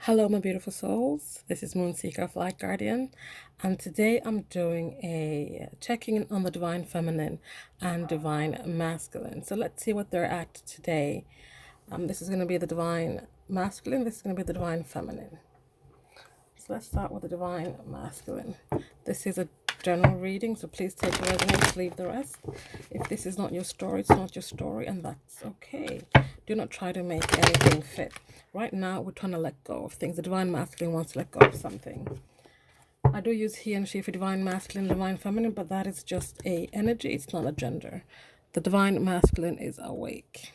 Hello, my beautiful souls. This is Moonseeker of Light Guardian, and today I'm doing a checking in on the Divine Feminine and Divine Masculine. So let's see what they're at today. This is going to be the Divine Masculine. This is going to be the Divine Feminine. So let's start with the Divine Masculine. This is a general reading, so please take the resonance, leave the rest. If this is not your story, it's not your story, and that's okay. Do not try to make anything fit. Right now, we're trying to let go of things. The Divine Masculine wants to let go of something. I do use he and she for Divine Masculine, Divine Feminine, but that is just a energy. It's not a gender. The Divine Masculine is awake.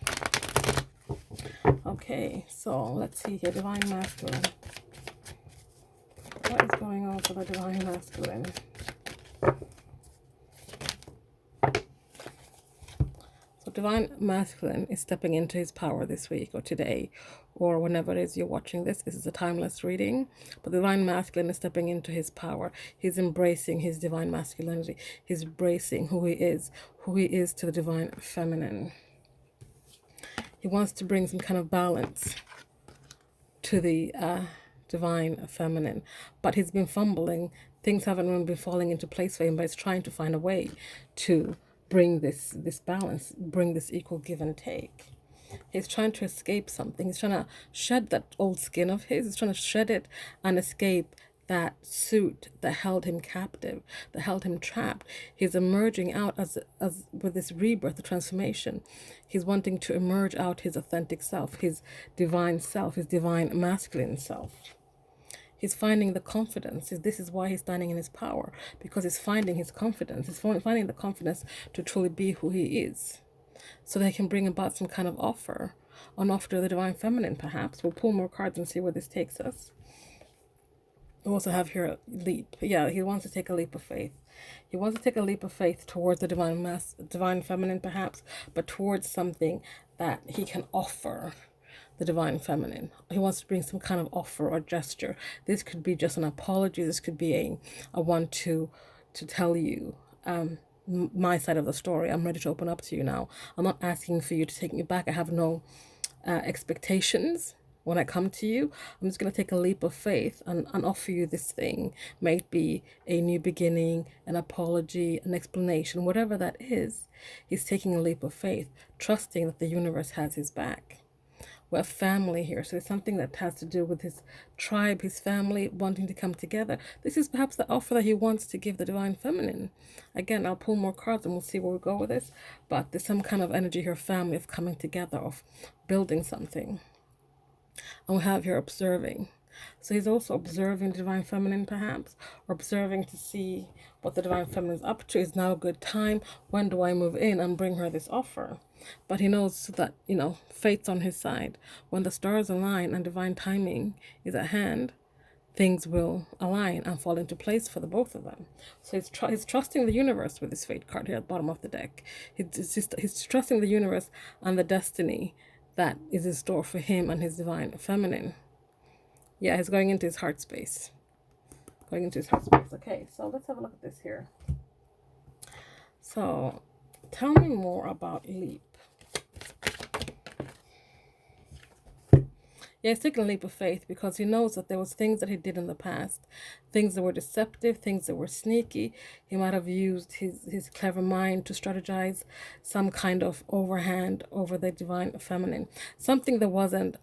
Okay, so let's see here. Divine Masculine. What is going on for the Divine Masculine? So Divine Masculine is stepping into his power this week or today or whenever it is you're watching this. This is a timeless reading. But the Divine Masculine is stepping into his power. He's embracing his Divine Masculinity. He's embracing who he is to the Divine Feminine. He wants to bring some kind of balance to the Divine Feminine. But he's been fumbling. Things haven't really been falling into place for him, but he's trying to find a way to bring this balance, bring this equal give and take. He's trying to escape something. He's trying to shed that old skin of his. He's trying to shed it and escape that suit that held him captive, that held him trapped. He's emerging out as with this rebirth, the transformation. He's wanting to emerge out his authentic self, his divine masculine self. He's finding the confidence. This is why he's standing in his power, because he's finding his confidence. He's finding the confidence to truly be who he is, so that he can bring about some kind of offer, an offer to the Divine Feminine, perhaps. We'll pull more cards and see where this takes us. We also have here a leap. Yeah, he wants to take a leap of faith. He wants to take a leap of faith towards the Divine Feminine, perhaps, but towards something that he can offer the Divine Feminine. He wants to bring some kind of offer or gesture. This could be just an apology. This could be a one to tell you my side of the story. I'm ready to open up to you now. I'm not asking for you to take me back. I have no expectations when I come to you. I'm just going to take a leap of faith and offer you this thing. May it be a new beginning, an apology, an explanation, whatever that is. He's taking a leap of faith, trusting that the universe has his back. We have family here, so it's something that has to do with his tribe, his family wanting to come together. This is perhaps the offer that he wants to give the Divine Feminine. Again, I'll pull more cards and we'll see where we go with this, but there's some kind of energy here, family, of coming together, of building something. And we have here observing. So he's also observing the Divine Feminine, perhaps, or observing to see what the Divine Feminine is up to. Is now a good time? When do I move in and bring her this offer? But he knows that, fate's on his side. When the stars align and divine timing is at hand, things will align and fall into place for the both of them. So he's trusting the universe with this fate card here at the bottom of the deck. He's trusting the universe and the destiny that is in store for him and his Divine Feminine. Yeah, he's going into his heart space. Okay, so let's have a look at this here. So, tell me more about leap. Yeah, he's taking a leap of faith because he knows that there was things that he did in the past, things that were deceptive, things that were sneaky. He might have used his clever mind to strategize some kind of overhand over the Divine Feminine, something that wasn't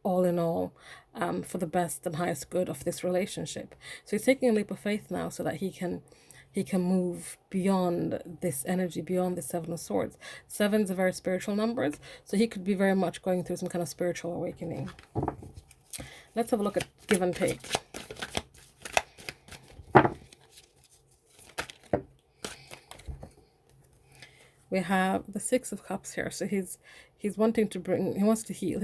all in all for the best and highest good of this relationship. So he's taking a leap of faith now so that he can move beyond this energy, beyond the Seven of Swords. Sevens are very spiritual numbers, so he could be very much going through some kind of spiritual awakening. Let's have a look at give and take. We have the Six of Cups here. So he's wanting to he wants to heal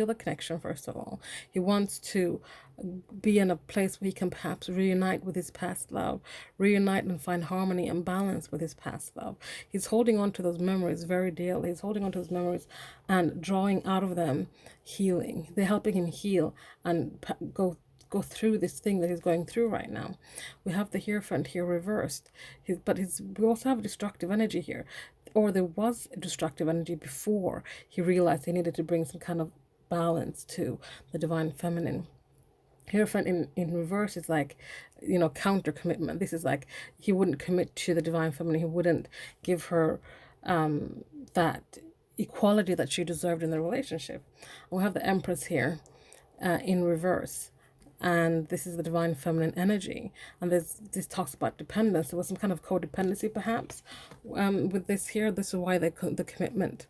the connection, first of all. He wants to be in a place where he can perhaps reunite with his past love, reunite and find harmony and balance with his past love. He's holding on to those memories very dearly. He's holding on to those memories and drawing out of them healing. They're helping him heal and go through this thing that he's going through right now. We have the Hierophant here reversed. We also have destructive energy here. Or there was destructive energy before he realized he needed to bring some kind of balance to the Divine Feminine. Hierophant in reverse is like, counter commitment. This is like he wouldn't commit to the divine feminine. He wouldn't give her that equality that she deserved in the relationship. And we have the Empress here in reverse. And this is the divine feminine energy. And this talks about dependence. There was some kind of codependency perhaps with this here. This is why the commitment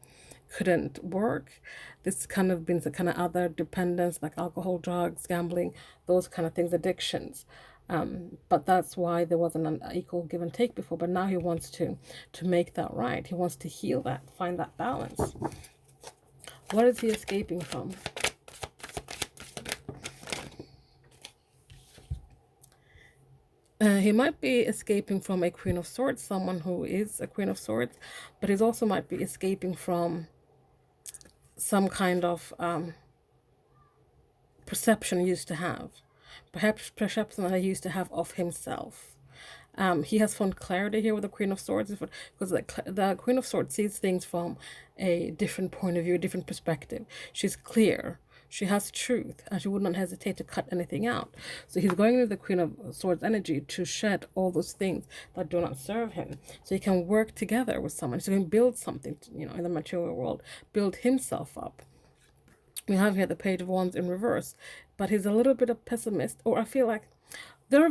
couldn't work. This kind of been the kind of other dependence like alcohol, drugs, gambling, those kind of things, addictions. But that's why there wasn't an equal give and take before. But now he wants to make that right. He wants to heal that, find that balance. What is he escaping from? He might be escaping from a Queen of Swords, someone who is a Queen of Swords, but he also might be escaping from some kind of perception he used to have. Perhaps perception that he used to have of himself. He has found clarity here with the Queen of Swords, because the Queen of Swords sees things from a different point of view, a different perspective. She's clear. She has truth, and she would not hesitate to cut anything out. So he's going into the Queen of Swords energy to shed all those things that do not serve him, so he can work together with someone, so he can build something, in the material world, build himself up. We have here the Page of Wands in reverse, but he's a little bit of pessimist, or I feel like the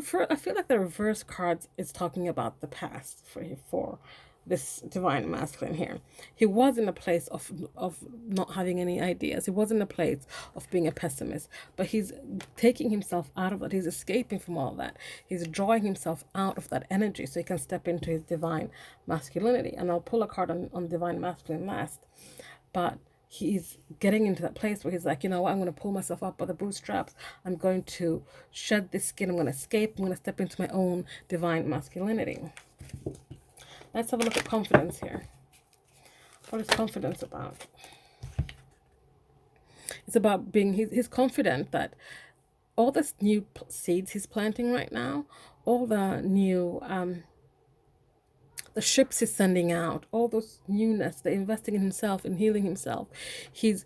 reverse cards is talking about the past for this divine masculine here. He was in a place of not having any ideas. He was in a place of being a pessimist, but he's taking himself out of that. He's escaping from all that. He's drawing himself out of that energy so he can step into his divine masculinity. And I'll pull a card on divine masculine last, but he's getting into that place where he's like, you know what, I'm going to pull myself up by the bootstraps. I'm going to shed this skin. I'm going to escape. I'm going to step into my own divine masculinity. Let's have a look at confidence here. What is confidence about? It's about being, he's confident that all this new seeds he's planting right now, all the new, the ships he's sending out, all those newness, the investing in himself and healing himself, he's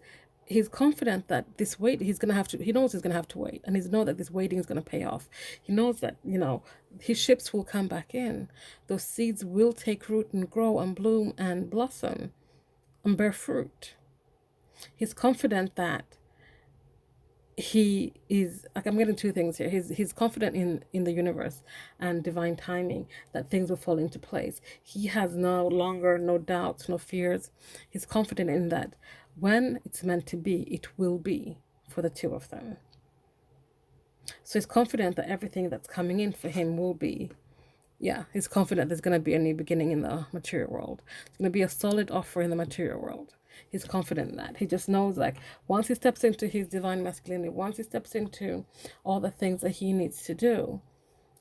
confident that this wait, he knows he's gonna have to wait, and he knows that this waiting is gonna pay off. He knows that, his ships will come back in. Those seeds will take root and grow and bloom and blossom and bear fruit. He's confident that he is, like, I'm getting two things here. He's confident in the universe and divine timing, that things will fall into place. He has no longer no doubts, no fears. He's confident in that when it's meant to be, it will be for the two of them. So he's confident that everything that's coming in for him will be, he's confident there's going to be a new beginning in the material world. It's going to be a solid offer in the material world. He's confident in that. He just knows, like, once he steps into his divine masculinity, once he steps into all the things that he needs to do,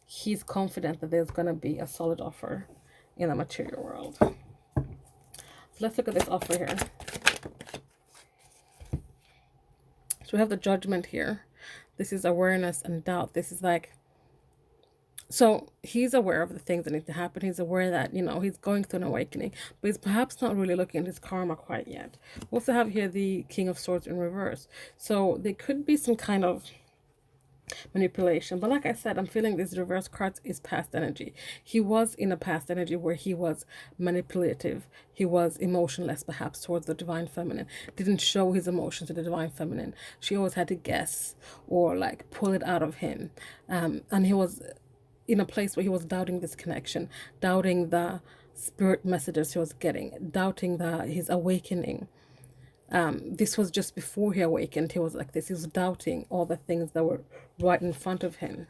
he's confident that there's going to be a solid offer in the material world. So let's look at this offer here. So we have the Judgment here. This is awareness and doubt. This is like, so he's aware of the things that need to happen. He's aware that, he's going through an awakening, but he's perhaps not really looking at his karma quite yet. We also have here the King of Swords in reverse. So there could be some kind of manipulation. But like I said, I'm feeling this reverse cards is past energy. He was in a past energy where he was manipulative. He was emotionless, perhaps, towards the divine feminine. Didn't show his emotions to the divine feminine. She always had to guess or like pull it out of him. And he was in a place where he was doubting this connection, doubting the spirit messages he was getting, doubting his awakening. This was just before he awakened. He was like this. He was doubting all the things that were right in front of him.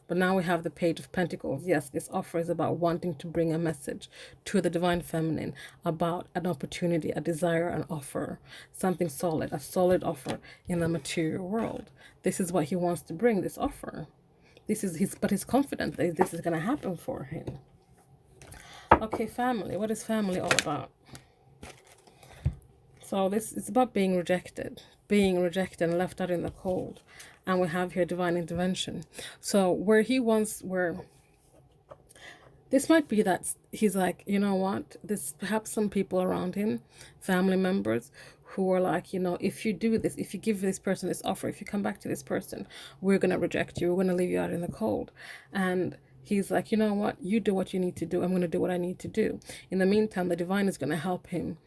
But now we have the Page of Pentacles. Yes, this offer is about wanting to bring a message to the divine feminine about an opportunity, a desire, an offer, something solid, a solid offer in the material world. This is what he wants to bring, this offer. But he's confident that this is going to happen for him. Okay, family. What is family all about? So it's about being rejected and left out in the cold. And we have here divine intervention. So this might be that he's like, you know what? There's perhaps some people around him, family members, who are like, you know, if you do this, if you give this person this offer, if you come back to this person, we're going to reject you. We're going to leave you out in the cold. And he's like, you know what? You do what you need to do. I'm going to do what I need to do. In the meantime, the divine is going to help him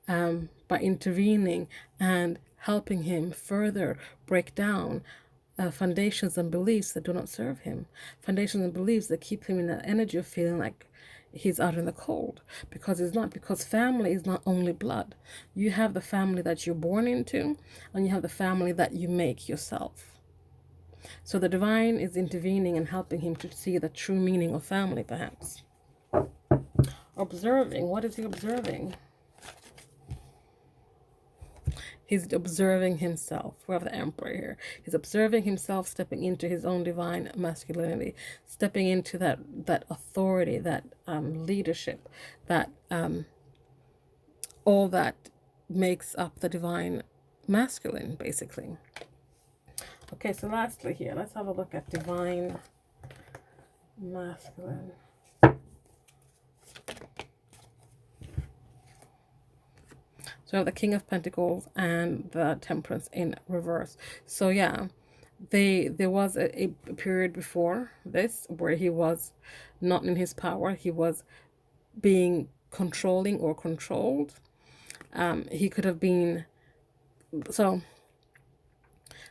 by intervening and helping him further break down foundations and beliefs that do not serve him. Foundations and beliefs that keep him in that energy of feeling like he's out in the cold, because it's not, because family is not only blood. You have the family that you're born into, and you have the family that you make yourself. So the divine is intervening and helping him to see the true meaning of family, perhaps. Observing. What is he observing? He's observing himself. We have the Emperor here. He's observing himself, stepping into his own divine masculinity, stepping into that authority, that leadership, that all that makes up the divine masculine, basically. Okay, so lastly here, let's have a look at divine masculine. So we have the King of Pentacles and the Temperance in reverse. So yeah, there was a period before this where he was not in his power. He was being controlling or controlled. He could have been... So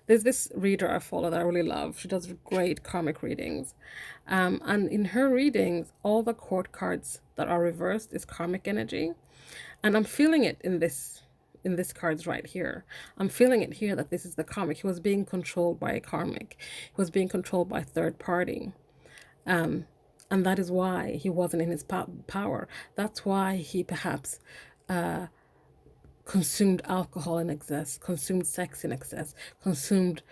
there's this reader I follow that I really love. She does great karmic readings. And in her readings, all the court cards that are reversed is karmic energy. And I'm feeling it in this cards right here. I'm feeling it here that this is the karmic. He was being controlled by a karmic. He was being controlled by a third party. And that is why he wasn't in his power. That's why he perhaps consumed alcohol in excess, consumed sex in excess, consumed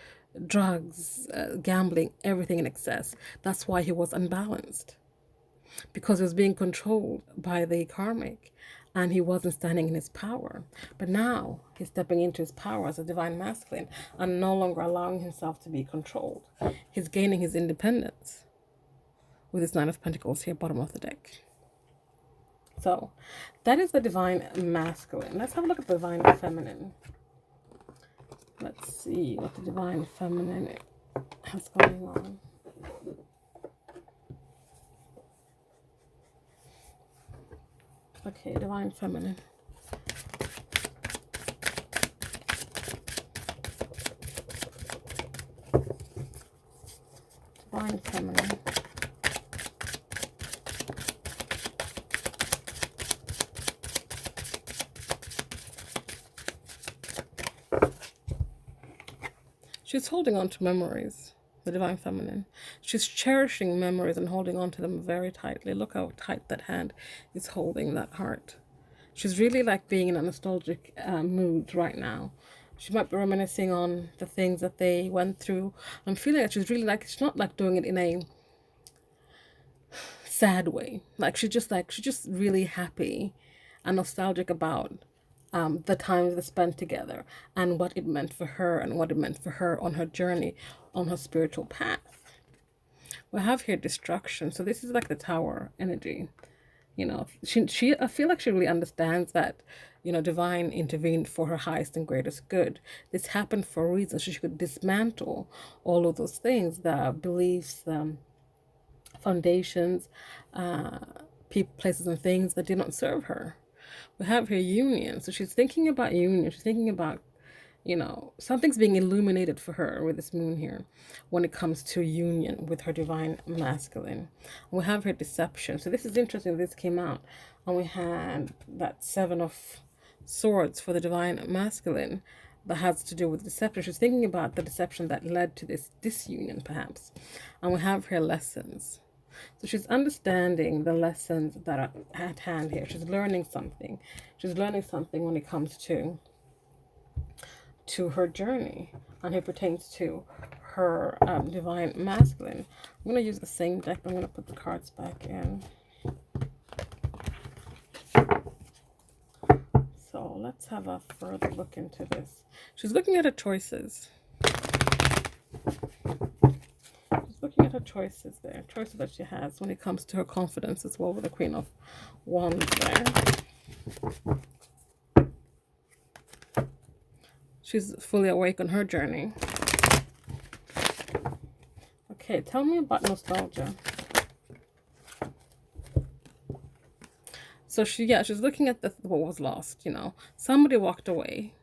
drugs, gambling, everything in excess. That's why he was unbalanced. Because he was being controlled by the karmic. And he wasn't standing in his power. But now he's stepping into his power as a divine masculine and no longer allowing himself to be controlled. He's gaining his independence with his Nine of Pentacles here, bottom of the deck. So that is the divine masculine. Let's have a look at the divine feminine. Let's see what the divine feminine has going on. Okay, divine feminine. Divine feminine. She's holding on to memories, the divine feminine. She's cherishing memories and holding on to them very tightly. Look how tight that hand is holding that heart. She's really like being in a nostalgic mood right now. She might be reminiscing on the things that they went through. I'm feeling that she's really like, she's not like doing it in a sad way. Like she's just really happy and nostalgic about the times they spent together and what it meant for her and what it meant for her on her journey, on her spiritual path. We have here destruction. So this is like the Tower energy. You know, I feel like she really understands that, you know, divine intervened for her highest and greatest good. This happened for a reason. So she could dismantle all of those things, the beliefs, foundations, people, places and things that did not serve her. We have here union. So she's thinking about union. She's thinking about, you know, something's being illuminated for her with this moon here when it comes to union with her divine masculine. And we have her deception. So this is interesting. This came out. And we had that Seven of Swords for the divine masculine that has to do with deception. She's thinking about the deception that led to this disunion, perhaps. And we have her lessons. So she's understanding the lessons that are at hand here. She's learning something. She's learning something when it comes to her journey, and it pertains to her divine masculine. I'm going to use the same deck. I'm going to put the cards back in. So let's have a further look into this. She's looking at her choices. Looking at her choices there, choices that she has when it comes to her confidence as well, with the Queen of Wands there. She's fully awake on her journey. Okay, tell me about nostalgia. So she's looking at what was lost, you know. Somebody walked away.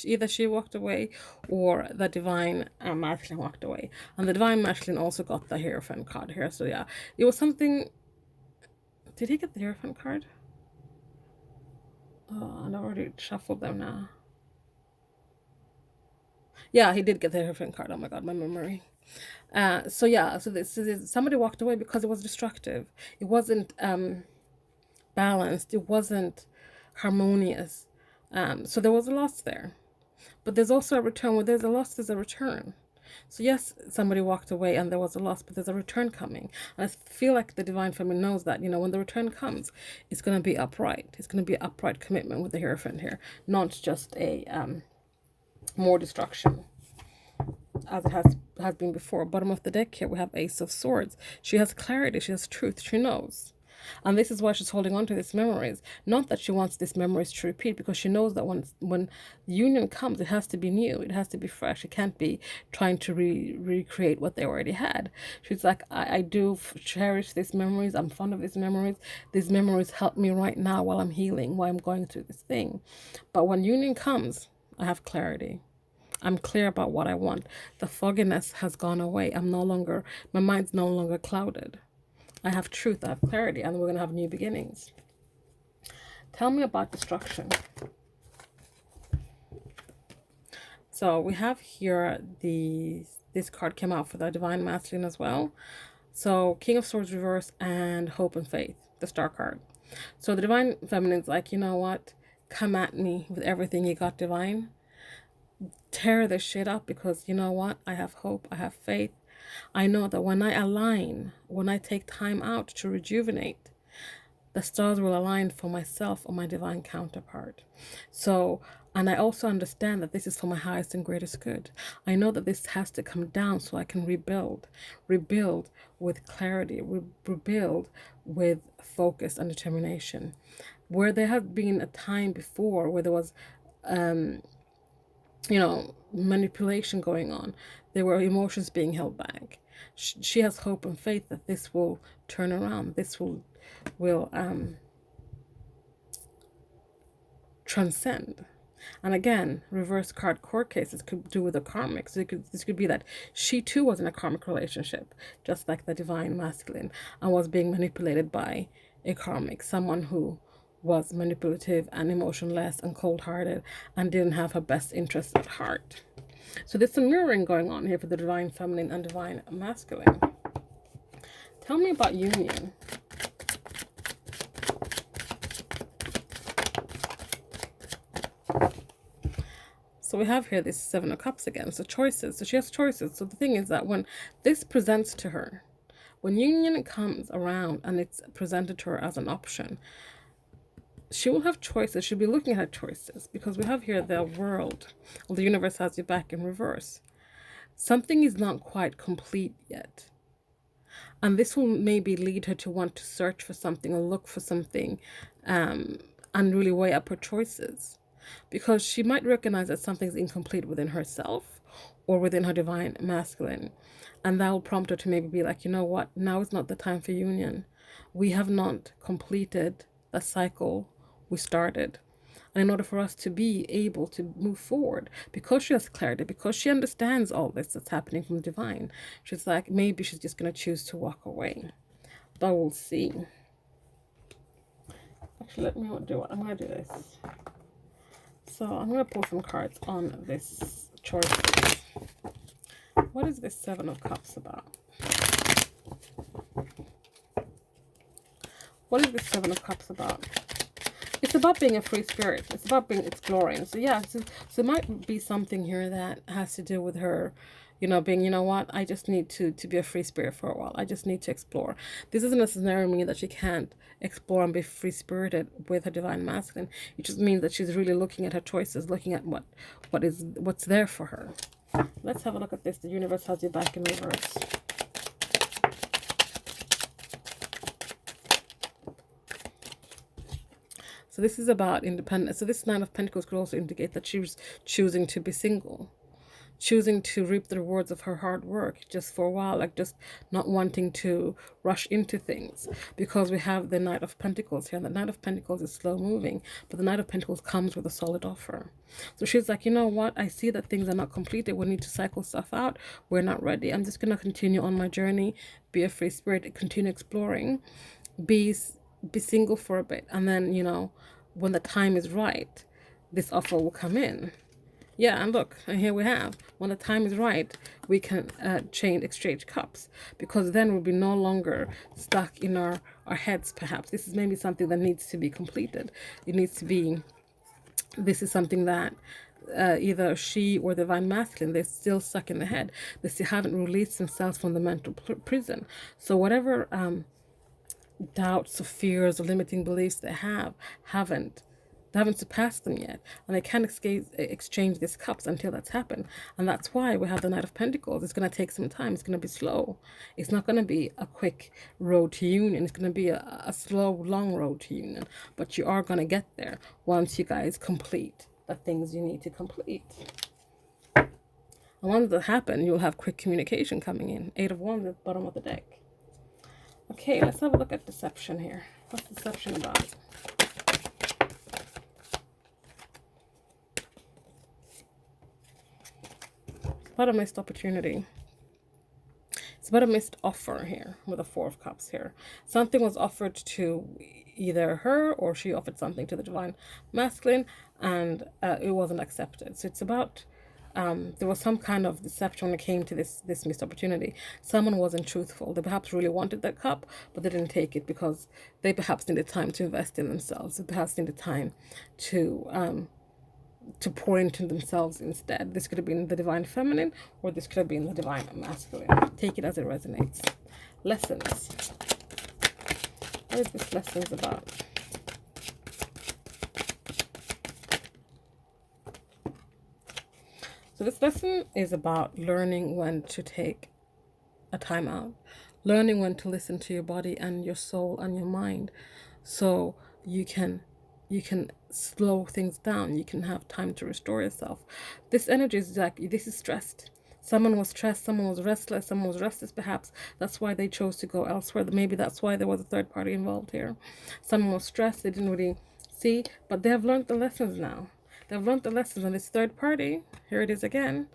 Either she walked away or the divine masculine walked away. And the divine masculine also got the Hierophant card here. So yeah, it was something. Did he get the Hierophant card? Oh, I already shuffled them now. Yeah, he did get the Hierophant card. Oh my god, my memory. So yeah, so this is somebody walked away because it was destructive. It wasn't balanced. It wasn't harmonious. So there was a loss there. But there's also a return. Where there's a loss, there's a return. So yes, somebody walked away and there was a loss, but there's a return coming. And I feel like the Divine Feminine knows that, you know, when the return comes, it's going to be upright. It's going to be an upright commitment with the Hierophant here, not just a more destruction, as it has been before. Bottom of the deck here, we have Ace of Swords. She has clarity. She has truth. She knows. And this is why she's holding on to these memories. Not that she wants these memories to repeat, because she knows that when union comes, it has to be new. It has to be fresh. It can't be trying to recreate what they already had. She's like, I do cherish these memories. I'm fond of these memories. These memories help me right now while I'm healing, while I'm going through this thing. But when union comes, I have clarity. I'm clear about what I want. The fogginess has gone away. My mind's no longer clouded. I have truth, I have clarity, and we're going to have new beginnings. Tell me about destruction. So we have here this card came out for the Divine Masculine as well. So King of Swords reverse and Hope and Faith, the Star card. So the Divine Feminine's like, you know what? Come at me with everything you got, Divine. Tear this shit up, because you know what? I have hope, I have faith. I know that when I align, when I take time out to rejuvenate, the stars will align for myself or my divine counterpart. So, and I also understand that this is for my highest and greatest good. I know that this has to come down so I can rebuild with clarity, rebuild with focus and determination. Where there had been a time before where there was you know, manipulation going on, there were emotions being held back. She has hope and faith that this will turn around. This will transcend. And again, reverse card court cases could do with a karmic. So this could be that she too was in a karmic relationship, just like the Divine Masculine, and was being manipulated by a karmic, someone who was manipulative and emotionless and cold-hearted and didn't have her best interests at heart. So there's some mirroring going on here for the Divine Feminine and Divine Masculine. Tell me about union. So we have here this Seven of Cups again. So choices. So she has choices. So the thing is that when this presents to her, when union comes around and it's presented to her as an option, she will have choices. She'll be looking at her choices, because we have here the world, or the universe has you back in reverse. Something is not quite complete yet. And this will maybe lead her to want to search for something or look for something and really weigh up her choices. Because she might recognize that something's incomplete within herself or within her Divine Masculine. And that will prompt her to maybe be like, you know what, now is not the time for union. We have not completed the cycle we started. And in order for us to be able to move forward, because she has clarity, because she understands all this that's happening from divine, she's like, maybe she's just going to choose to walk away. But we'll see. Actually, let me do it. I'm going to do this. So I'm going to pull some cards on this choice. What is this Seven of Cups about? What is this Seven of Cups about? It's about being a free spirit. It's about being exploring. So yeah, so it might be something here that has to do with her, you know, being, you know what, I just need to be a free spirit for a while. I just need to explore. This doesn't necessarily mean that she can't explore and be free-spirited with her Divine Masculine. It just means that she's really looking at her choices, looking at what's there for her. Let's have a look at this. The universe has you back in reverse. So this is about independence. So this Nine of Pentacles could also indicate that she was choosing to be single, choosing to reap the rewards of her hard work just for a while, like just not wanting to rush into things, because we have the Knight of Pentacles here, and the Knight of Pentacles is slow moving, but the Knight of Pentacles comes with a solid offer. So she's like, you know what, I see that things are not completed, we need to cycle stuff out, we're not ready, I'm just going to continue on my journey, be a free spirit, continue exploring, be single for a bit, and then, you know, when the time is right, this offer will come in. Yeah, and look, and here we have, when the time is right, we can exchange cups, because then we'll be no longer stuck in our heads, perhaps. This is maybe something that needs to be completed. It needs to be, this is something that either she or the Divine Masculine, they're still stuck in the head. They still haven't released themselves from the mental prison. So whatever doubts or fears or limiting beliefs they haven't surpassed them yet, and they can't exchange these cups until that's happened. And that's why we have the Knight of Pentacles. It's going to take some time. It's going to be slow. It's not going to be a quick road to union. It's going to be a slow, long road to union, but you are going to get there once you guys complete the things you need to complete. And once that happen, you'll have quick communication coming in. 8 of Wands at the bottom of the deck. Okay, let's have a look at deception here. What's deception about? It's about a missed opportunity. It's about a missed offer here with the 4 of Cups here. Something was offered to either her, or she offered something to the Divine Masculine, and it wasn't accepted. So it's about there was some kind of deception when it came to this missed opportunity. Someone wasn't truthful. They perhaps really wanted that cup, but they didn't take it because they perhaps needed time to invest in themselves. They perhaps needed time to pour into themselves instead. This could have been the Divine Feminine, or this could have been the Divine Masculine. Take it as it resonates. Lessons. What is this lessons about? So this lesson is about learning when to take a time out, learning when to listen to your body and your soul and your mind, so you can slow things down. You can have time to restore yourself. This energy is like, this is stressed. Someone was stressed, someone was restless, someone was restless perhaps. That's why they chose to go elsewhere. Maybe that's why there was a third party involved here. Someone was stressed, they didn't really see, but they have learned the lessons now. They've learned the lessons, and this third party, here it is again,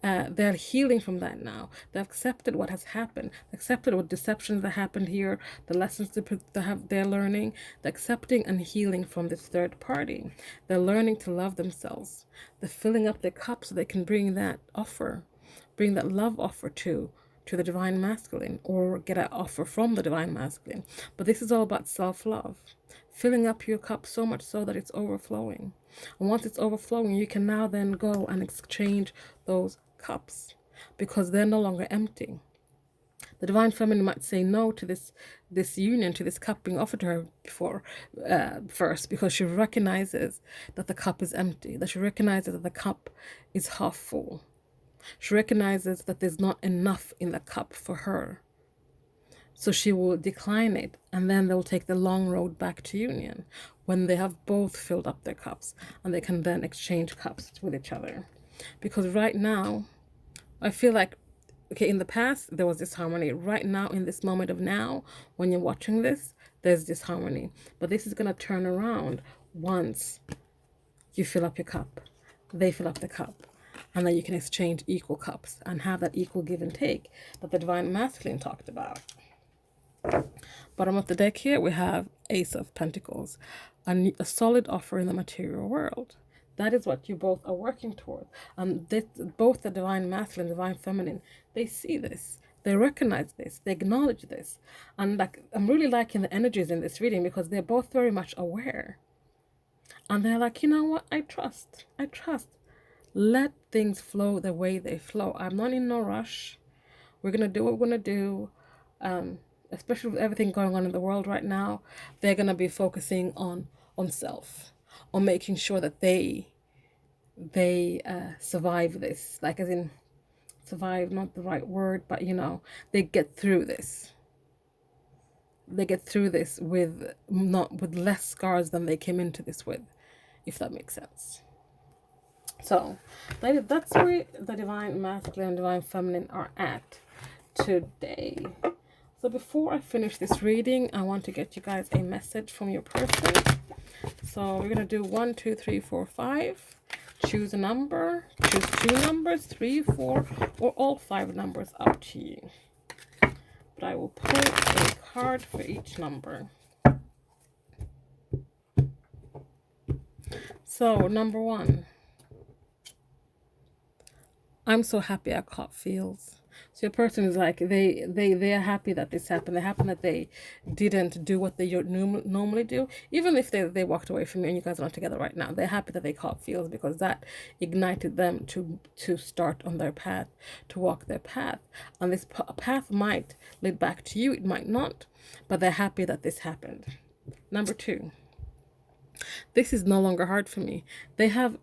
they're healing from that now. They've accepted what has happened, accepted what deceptions that happened here, the lessons they're learning, they're accepting and healing from this third party. They're learning to love themselves. They're filling up their cup so they can bring that offer, bring that love offer to the Divine Masculine, or get an offer from the Divine Masculine. But this is all about self-love, filling up your cup so much so that it's overflowing. And once it's overflowing, you can now then go and exchange those cups, because they're no longer empty. The Divine Feminine might say no to this union, to this cup being offered to her first, because she recognizes that the cup is empty, that she recognizes that the cup is half full. She recognizes that there's not enough in the cup for her. So she will decline it, and then they'll take the long road back to union when they have both filled up their cups, and they can then exchange cups with each other. Because right now, I feel like, okay, in the past, there was disharmony. Right now, in this moment of now, when you're watching this, there's disharmony. But this is going to turn around once you fill up your cup. They fill up the cup. And then you can exchange equal cups and have that equal give and take that the Divine Masculine talked about. Bottom of the deck here, we have Ace of Pentacles, a solid offer in the material world. That is what you both are working toward. Both the Divine Masculine and Divine Feminine, they see this. They recognize this. They acknowledge this. And like, I'm really liking the energies in this reading, because they're both very much aware. And they're like, you know what? I trust. Let things flow the way they flow. I'm not in no rush. We're going to do what we're going to do. Especially with everything going on in the world right now, they're going to be focusing on self, on making sure that they survive this. Like, as in, survive, not the right word, but, you know, they get through this. they get through this with not with less scars than they came into this with, if that makes sense. So that's where the divine masculine and divine feminine are at today. So before I finish this reading, I want to get you guys a message from your person. So we're gonna do 1, 2, 3, 4, 5. Choose a number. Choose 2 numbers, 3, 4, or all 5 numbers, up to you. But I will pull a card for each number. So number 1. I'm so happy I caught feels. So your person is like, they're happy that this happened. They're happy that they didn't do what they normally do. Even if they walked away from you and you guys are not together right now, they're happy that they caught feels, because that ignited them to start on their path, to walk their path. And this path might lead back to you, it might not, but they're happy that this happened. Number 2. This is no longer hard for me. They have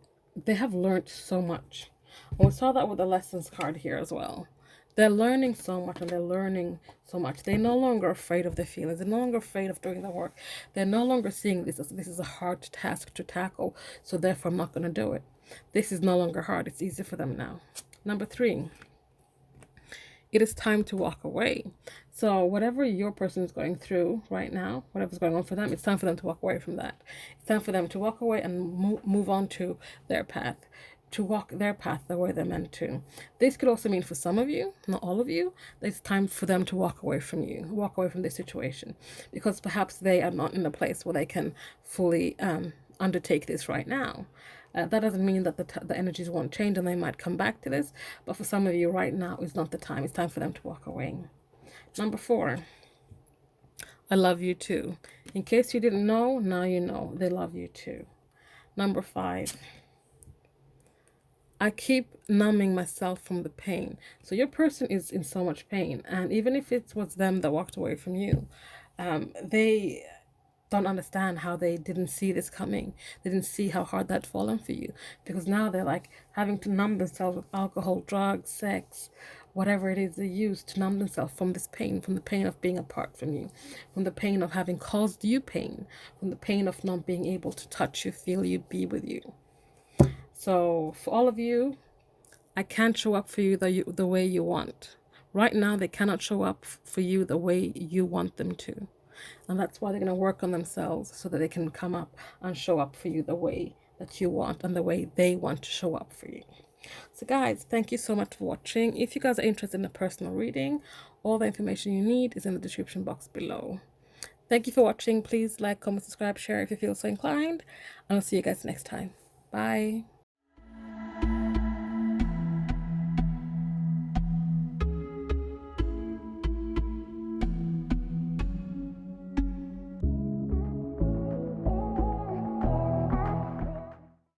learned so much. And we saw that with the lessons card here as well. They're learning so much, and they're learning so much. They're no longer afraid of their feelings. They're no longer afraid of doing the work. They're no longer seeing this as this is a hard task to tackle, so therefore I'm not going to do it. This is no longer hard. It's easy for them now. Number 3. It is time to walk away. So whatever your person is going through right now, whatever's going on for them, it's time for them to walk away from that. It's time for them to walk away and move on to their path, to walk their path the way they're meant to. This could also mean for some of you, not all of you, that it's time for them to walk away from you, walk away from this situation, because perhaps they are not in a place where they can fully undertake this right now. That doesn't mean that the energies won't change and they might come back to this, but for some of you right now is not the time. It's time for them to walk away. Number 4, I love you too. In case you didn't know, now you know. They love you too. Number 5, I keep numbing myself from the pain. So your person is in so much pain, and even if it was them that walked away from you, they don't understand how they didn't see this coming. They didn't see how hard that fallen for you, because now they're like having to numb themselves with alcohol, drugs, sex, whatever it is they use to numb themselves from this pain, from the pain of being apart from you, from the pain of having caused you pain, from the pain of not being able to touch you, feel you, be with you. So for all of you, I can't show up for you the way you want. Right now, they cannot show up for you the way you want them to. And that's why they're going to work on themselves, so that they can come up and show up for you the way that you want and the way they want to show up for you. So guys, thank you so much for watching. If you guys are interested in a personal reading, all the information you need is in the description box below. Thank you for watching. Please like, comment, subscribe, share if you feel so inclined. And I'll see you guys next time. Bye.